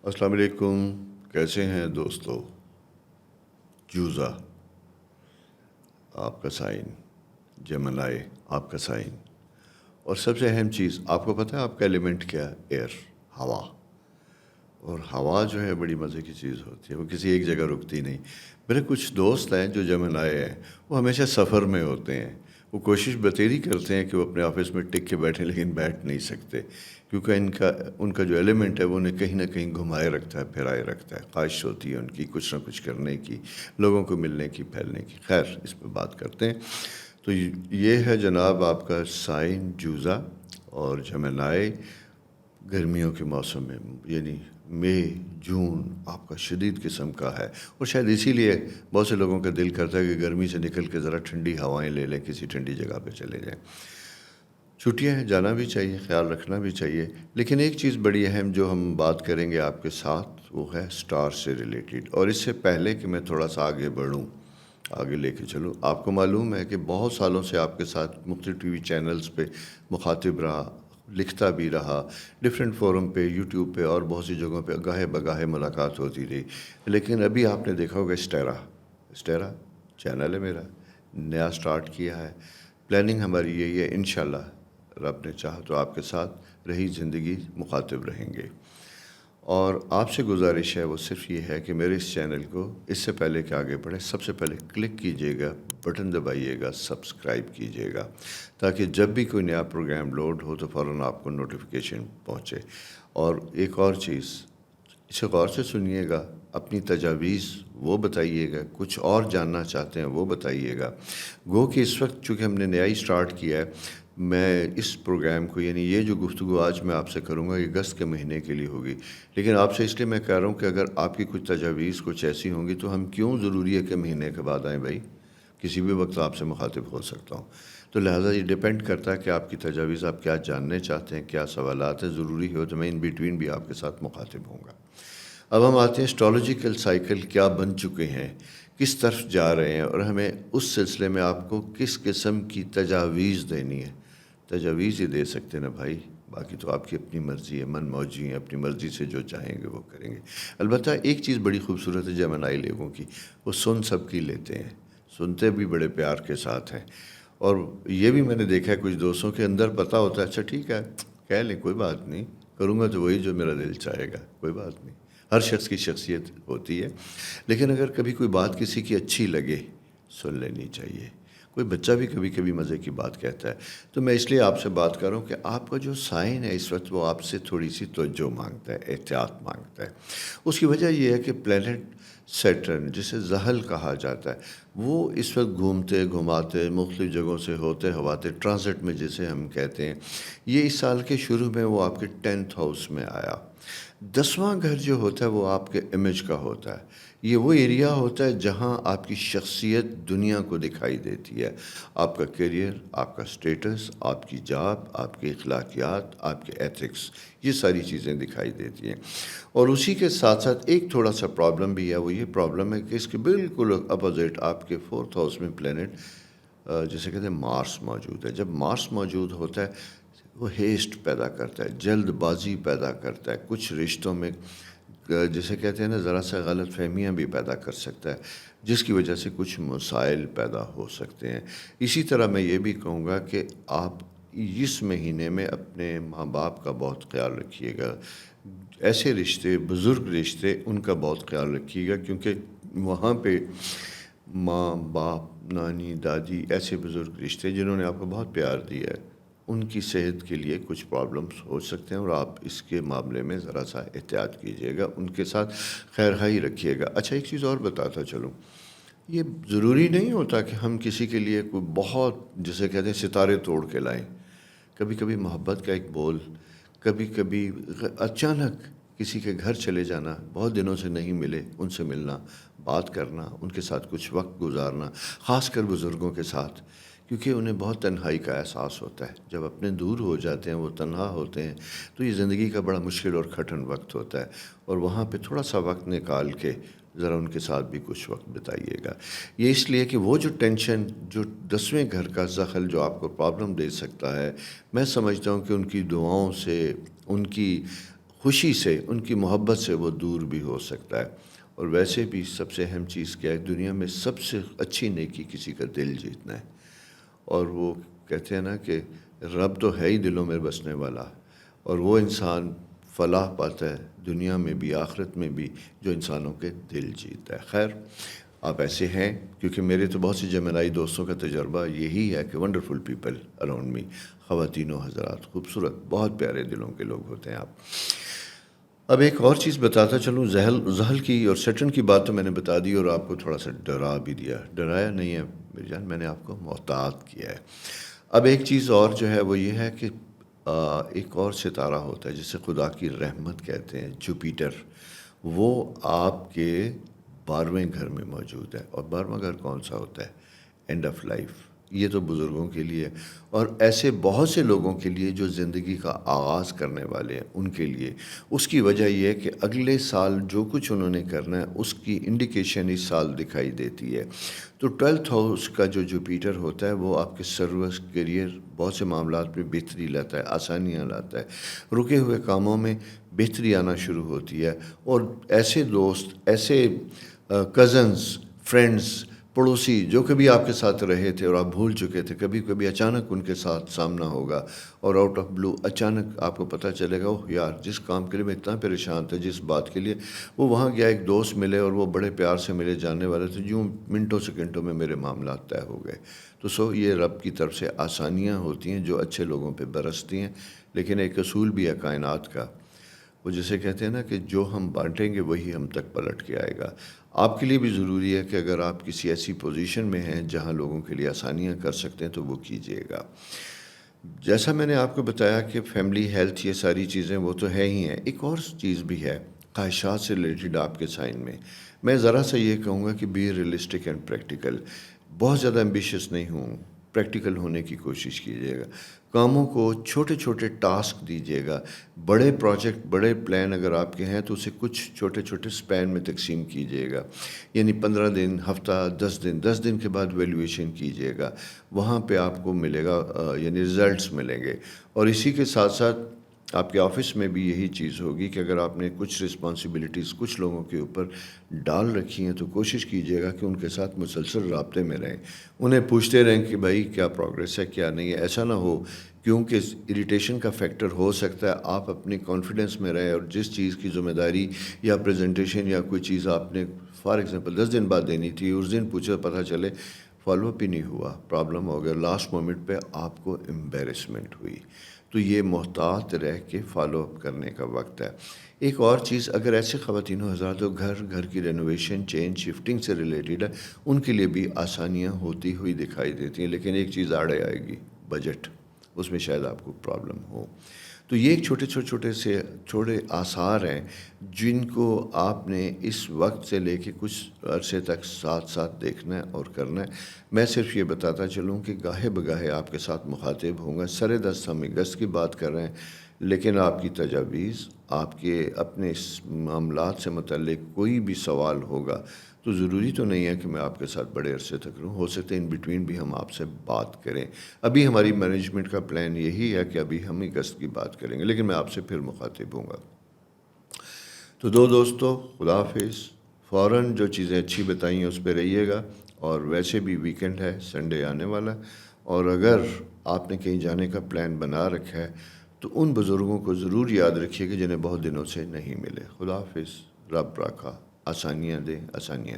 السلام علیکم، کیسے ہیں دوستو؟ جوزا آپ کا سائن، جمنائی آپ کا سائن، اور سب سے اہم چیز آپ کو پتہ ہے آپ کا ایلیمنٹ کیا ہے؟ ایئر، ہوا۔ اور ہوا جو ہے بڑی مزے کی چیز ہوتی ہے، وہ کسی ایک جگہ رکتی نہیں۔ میرے کچھ دوست ہیں جو جمنائی ہیں، وہ ہمیشہ سفر میں ہوتے ہیں۔ وہ کوشش بتیری کرتے ہیں کہ وہ اپنے آفس میں ٹک کے بیٹھیں، لیکن بیٹھ نہیں سکتے، کیونکہ ان کا جو ایلیمنٹ ہے وہ انہیں کہیں نہ کہیں گھمائے رکھتا ہے، پھرائے رکھتا ہے۔ خواہش ہوتی ہے ان کی کچھ نہ کچھ کرنے کی، لوگوں کو ملنے کی، پھیلنے کی۔ خیر، اس پہ بات کرتے ہیں۔ تو یہ ہے جناب آپ کا سائن جوزا اور جمنائی۔ گرمیوں کے موسم میں یعنی مئی جون آپ کا شدید قسم کا ہے، اور شاید اسی لیے بہت سے لوگوں کا دل کرتا ہے کہ گرمی سے نکل کے ذرا ٹھنڈی ہوائیں لے لیں، کسی ٹھنڈی جگہ پہ چلے جائیں۔ چھٹیاں ہیں، جانا بھی چاہیے، خیال رکھنا بھی چاہیے، لیکن ایک چیز بڑی اہم جو ہم بات کریں گے آپ کے ساتھ وہ ہے سٹار سے ریلیٹڈ۔ اور اس سے پہلے کہ میں تھوڑا سا آگے بڑھوں، آگے لے کے چلوں، آپ کو معلوم ہے کہ بہت سالوں سے آپ کے ساتھ مختلف ٹی وی چینلز پہ مخاطب رہا، لکھتا بھی رہا، ڈفرینٹ فورم پہ، یوٹیوب پہ اور بہت سی جگہوں پہ گاہے بگاہے ملاقات ہوتی رہی۔ لیکن ابھی آپ نے دیکھا ہوگا اسٹیرا چینل ہے میرا، نیا سٹارٹ کیا ہے۔ پلاننگ ہماری یہی ہے، انشاءاللہ رب نے چاہا تو آپ کے ساتھ رہی زندگی مخاطب رہیں گے۔ اور آپ سے گزارش ہے وہ صرف یہ ہے کہ میرے اس چینل کو اس سے پہلے کہ آگے بڑھیں، سب سے پہلے کلک کیجئے گا، بٹن دبائیے گا، سبسکرائب کیجئے گا، تاکہ جب بھی کوئی نیا پروگرام لوڈ ہو تو فوراً آپ کو نوٹیفیکیشن پہنچے۔ اور ایک اور چیز، اسے غور سے سنیے گا، اپنی تجاویز وہ بتائیے گا، کچھ اور جاننا چاہتے ہیں وہ بتائیے گا۔ گو کہ اس وقت چونکہ ہم نے نیا ہی سٹارٹ کیا ہے، میں اس پروگرام کو یعنی یہ جو گفتگو آج میں آپ سے کروں گا یہ اگست کے مہینے کے لیے ہوگی، لیکن آپ سے اس لیے میں کہہ رہا ہوں کہ اگر آپ کی کچھ تجاویز کچھ ایسی ہوں گی تو ہم کیوں ضروری ہے کہ مہینے کے بعد آئیں بھائی؟ کسی بھی وقت آپ سے مخاطب ہو سکتا ہوں۔ تو لہٰذا یہ ڈیپینڈ کرتا ہے کہ آپ کی تجاویز، آپ کیا جاننے چاہتے ہیں، کیا سوالات ہیں، ضروری ہو تو میں ان بٹوین بھی آپ کے ساتھ مخاطب ہوں گا۔ اب ہم آتے ہیں اسٹرالوجیکل سائیکل کیا بن چکے ہیں، کس طرف جا رہے ہیں، اور ہمیں اس سلسلے میں آپ کو کس قسم کی تجاویز دینی ہے۔ تجاویز ہی دے سکتے نا بھائی، باقی تو آپ کی اپنی مرضی ہے، من موجی ہیں، اپنی مرضی سے جو چاہیں گے وہ کریں گے۔ البتہ ایک چیز بڑی خوبصورت ہے جمنائی لوگوں کی، وہ سن سب کی لیتے ہیں، سنتے بھی بڑے پیار کے ساتھ ہیں۔ اور یہ بھی میں نے دیکھا ہے کچھ دوستوں کے اندر پتہ ہوتا ہے، اچھا ٹھیک ہے کہہ لیں، کوئی بات نہیں، کروں گا تو وہی جو میرا دل چاہے گا، کوئی بات نہیں۔ ہر شخص کی شخصیت ہوتی ہے، لیکن اگر کبھی کوئی بات کسی کی اچھی لگے سن لینی چاہیے۔ کوئی بچہ بھی کبھی کبھی مزے کی بات کہتا ہے، تو میں اس لیے آپ سے بات کر رہا ہوں کہ آپ کا جو سائن ہے اس وقت وہ آپ سے تھوڑی سی توجہ مانگتا ہے، احتیاط مانگتا ہے۔ اس کی وجہ یہ ہے کہ پلینٹ سیٹرن، جسے زحل کہا جاتا ہے، وہ اس وقت گھومتے گھماتے مختلف جگہوں سے ہوتے ہواتے ٹرانزٹ میں جسے ہم کہتے ہیں، یہ اس سال کے شروع میں وہ آپ کے 10th ہاؤس میں آیا۔ 10واں گھر جو ہوتا ہے وہ آپ کے امیج کا ہوتا ہے، یہ وہ ایریا ہوتا ہے جہاں آپ کی شخصیت دنیا کو دکھائی دیتی ہے۔ آپ کا کیریئر، آپ کا سٹیٹس، آپ کی جاب، آپ کے اخلاقیات، آپ کے ایتھکس، یہ ساری چیزیں دکھائی دیتی ہیں۔ اور اسی کے ساتھ ساتھ ایک تھوڑا سا پرابلم بھی ہے، وہ یہ پرابلم ہے کہ اس کے بالکل اپوزٹ آپ کے 4th ہاؤس میں پلینٹ جسے کہتے ہیں مارس موجود ہے۔ جب مارس موجود ہوتا ہے وہ ہیسٹ پیدا کرتا ہے، جلد بازی پیدا کرتا ہے، کچھ رشتوں میں جسے کہتے ہیں نا ذرا سا غلط فہمیاں بھی پیدا کر سکتا ہے، جس کی وجہ سے کچھ مسائل پیدا ہو سکتے ہیں۔ اسی طرح میں یہ بھی کہوں گا کہ آپ اس مہینے میں اپنے ماں باپ کا بہت خیال رکھیے گا، ایسے رشتے، بزرگ رشتے، ان کا بہت خیال رکھیے گا، کیونکہ وہاں پہ ماں باپ، نانی دادی، ایسے بزرگ رشتے جنہوں نے آپ کو بہت پیار دیا ہے، ان کی صحت کے لیے کچھ پرابلمس ہو سکتے ہیں، اور آپ اس کے معاملے میں ذرا سا احتیاط کیجیے گا، ان کے ساتھ خیر خواہی رکھیے گا۔ اچھا ایک چیز اور بتاتا چلوں، یہ ضروری نہیں ہوتا کہ ہم کسی کے لیے کوئی بہت جسے کہتے ہیں ستارے توڑ کے لائیں۔ کبھی کبھی محبت کا ایک بول، کبھی کبھی اچانک کسی کے گھر چلے جانا، بہت دنوں سے نہیں ملے، ان سے ملنا، بات کرنا، ان کے ساتھ کچھ وقت گزارنا، خاص کر بزرگوں کے ساتھ، کیونکہ انہیں بہت تنہائی کا احساس ہوتا ہے۔ جب اپنے دور ہو جاتے ہیں، وہ تنہا ہوتے ہیں، تو یہ زندگی کا بڑا مشکل اور کٹھن وقت ہوتا ہے، اور وہاں پہ تھوڑا سا وقت نکال کے ذرا ان کے ساتھ بھی کچھ وقت بتائیے گا۔ یہ اس لیے کہ وہ جو ٹینشن، جو 10ویں گھر کا زخل جو آپ کو پرابلم دے سکتا ہے، میں سمجھتا ہوں کہ ان کی دعاؤں سے، ان کی خوشی سے، ان کی محبت سے وہ دور بھی ہو سکتا ہے۔ اور ویسے بھی سب سے اہم چیز کیا ہے، دنیا میں سب سے اچھی نیکی کسی کا دل جیتنا ہے۔ اور وہ کہتے ہیں نا کہ رب تو ہے ہی دلوں میں بسنے والا، اور وہ انسان فلاح پاتا ہے دنیا میں بھی آخرت میں بھی جو انسانوں کے دل جیتا ہے۔ خیر، آپ ایسے ہیں، کیونکہ میرے تو بہت سے جمنائی دوستوں کا تجربہ یہی ہے کہ ونڈرفل پیپل اراؤنڈ می، خواتین و حضرات، خوبصورت، بہت پیارے دلوں کے لوگ ہوتے ہیں آپ۔ اب ایک اور چیز بتاتا چلوں، زحل کی اور سیٹرن کی بات تو میں نے بتا دی، اور آپ کو تھوڑا سا ڈرا بھی دیا۔ ڈرایا نہیں ہے میری جان، میں نے آپ کو محتاط کیا ہے۔ اب ایک چیز اور جو ہے وہ یہ ہے کہ ایک اور ستارہ ہوتا ہے جسے خدا کی رحمت کہتے ہیں، جوپیٹر، وہ آپ کے 12ویں گھر میں موجود ہے۔ اور 12واں گھر کون سا ہوتا ہے؟ And of life. یہ تو بزرگوں کے لیے اور ایسے بہت سے لوگوں کے لیے جو زندگی کا آغاز کرنے والے ہیں، ان کے لیے۔ اس کی وجہ یہ ہے کہ اگلے سال جو کچھ انہوں نے کرنا ہے اس کی انڈیکیشن اس سال دکھائی دیتی ہے۔ تو 12th ہاؤس کا جو جوپیٹر ہوتا ہے وہ آپ کے سروس، کیریئر، بہت سے معاملات میں بہتری لاتا ہے، آسانیاں لاتا ہے، رکے ہوئے کاموں میں بہتری آنا شروع ہوتی ہے۔ اور ایسے دوست، ایسے کزنز، فرینڈز، پڑوسی جو کبھی آپ کے ساتھ رہے تھے اور آپ بھول چکے تھے، کبھی کبھی اچانک ان کے ساتھ سامنا ہوگا، اور آؤٹ آف بلو اچانک آپ کو پتہ چلے گا، اوہ یار، جس کام کے لیے میں اتنا پریشان تھا، جس بات کے لیے، وہ وہاں گیا، ایک دوست ملے اور وہ بڑے پیار سے ملے جانے والے تھے، یوں منٹوں سیکنڈوں میں میرے معاملات طے ہو گئے۔ تو یہ رب کی طرف سے آسانیاں ہوتی ہیں جو اچھے لوگوں پہ برستی ہیں۔ لیکن ایک اصول بھی ہے کائنات کا، وہ جسے کہتے ہیں نا کہ جو ہم بانٹیں گے وہی ہم تک پلٹ کے آئے گا۔ آپ کے لیے بھی ضروری ہے کہ اگر آپ کسی ایسی پوزیشن میں ہیں جہاں لوگوں کے لیے آسانیاں کر سکتے ہیں تو وہ کیجیے گا۔ جیسا میں نے آپ کو بتایا کہ فیملی، ہیلتھ، یہ ساری چیزیں وہ تو ہے ہی ہیں، ایک اور چیز بھی ہے خواہشات سے ریلیٹڈ آپ کے سائن میں ذرا سا یہ کہوں گا کہ بی ریئلسٹک اینڈ پریکٹیکل۔ بہت زیادہ ایمبیشیس نہیں ہوں، پریکٹیکل ہونے کی کوشش کیجیے گا۔ کاموں کو چھوٹے چھوٹے ٹاسک دیجیے گا۔ بڑے پروجیکٹ، بڑے پلان اگر آپ کے ہیں تو اسے کچھ چھوٹے چھوٹے سپین میں تقسیم کیجیے گا، یعنی 15 دن، ہفتہ، 10 دن کے بعد ویلیویشن کیجیے گا، وہاں پہ آپ کو ملے گا، یعنی ریزلٹس ملیں گے۔ اور اسی کے ساتھ ساتھ آپ کے آفس میں بھی یہی چیز ہوگی کہ اگر آپ نے کچھ رسپانسبلٹیز کچھ لوگوں کے اوپر ڈال رکھی ہیں تو کوشش کیجیے گا کہ ان کے ساتھ مسلسل رابطے میں رہیں، انہیں پوچھتے رہیں کہ بھائی کیا پروگریس ہے، کیا نہیں ہے۔ ایسا نہ ہو، کیونکہ اریٹیشن کا فیکٹر ہو سکتا ہے، آپ اپنی کانفیڈنس میں رہیں اور جس چیز کی ذمہ داری یا پریزنٹیشن یا کوئی چیز آپ نے فار ایگزامپل 10 دن بعد دینی تھی، اس دن پوچھے، پتہ چلے فالو اپ ہی نہیں ہوا، پرابلم ہو گیا، لاسٹ مومنٹ پہ آپ کو امبیرسمنٹ ہوئی۔ تو یہ محتاط رہ کے فالو اپ کرنے کا وقت ہے۔ ایک اور چیز، اگر ایسے خواتین و حضرات جو گھر کی رینوویشن، چینج، شفٹنگ سے ریلیٹڈ ہے، ان کے لیے بھی آسانیاں ہوتی ہوئی دکھائی دیتی ہیں، لیکن ایک چیز آڑے آئے گی، بجٹ، اس میں شاید آپ کو پرابلم ہو۔ تو یہ ایک چھوٹے آثار ہیں جن کو آپ نے اس وقت سے لے کے کچھ عرصے تک ساتھ دیکھنا ہے اور کرنا ہے۔ میں صرف یہ بتاتا چلوں کہ گاہے بگاہے آپ کے ساتھ مخاطب ہوں گا، سرے دست ہم گست کی بات کر رہے ہیں، لیکن آپ کی تجاویز، آپ کے اپنے اس معاملات سے متعلق کوئی بھی سوال ہوگا تو ضروری تو نہیں ہے کہ میں آپ کے ساتھ بڑے عرصے تک رہوں، ہو سکتا ہے ان بٹوین بھی ہم آپ سے بات کریں۔ ابھی ہماری مینجمنٹ کا پلان یہی ہے کہ ابھی ہم اگست کی بات کریں گے، لیکن میں آپ سے پھر مخاطب ہوں گا۔ تو دوستو، خدا حافظ۔ فوراً جو چیزیں اچھی بتائیں اس پہ رہیے گا، اور ویسے بھی ویکنڈ ہے، سنڈے آنے والا، اور اگر آپ نے کہیں جانے کا پلان بنا رکھا ہے تو ان بزرگوں کو ضرور یاد رکھیے کہ جنہیں بہت دنوں سے نہیں ملے۔ خدا حافظ۔ رب راکھا، آسانیاں دے، آسانیاں دے۔